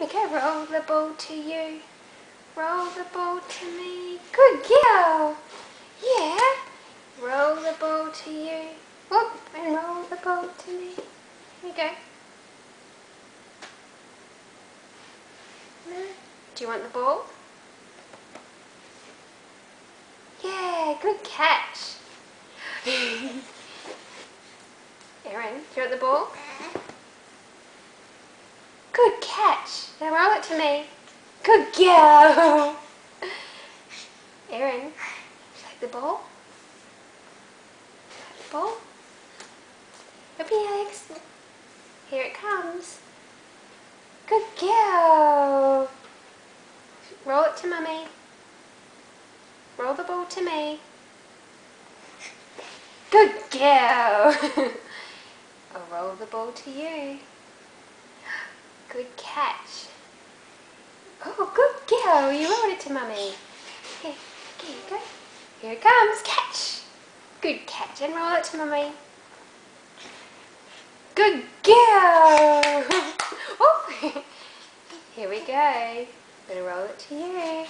we go. Roll the ball to you. Roll the ball to me. Good girl. Yeah. Roll the ball to you. Whoop, and roll the ball to me. Here you go. No. Do you want the ball? Yeah, good catch. Erin, do you want the ball? Good catch. Now roll it to me. Good girl. Erin, take the ball. Take the ball. Up your legs. Here it comes. Good girl. Roll it to mummy. Roll the ball to me. Good girl. I'll roll the ball to you. Good catch. Oh, good girl. You rolled it to mummy. Here you go. Here it comes. Catch. Good catch. And roll it to mummy. Good girl. Oh. Here we go. Gonna roll it to you.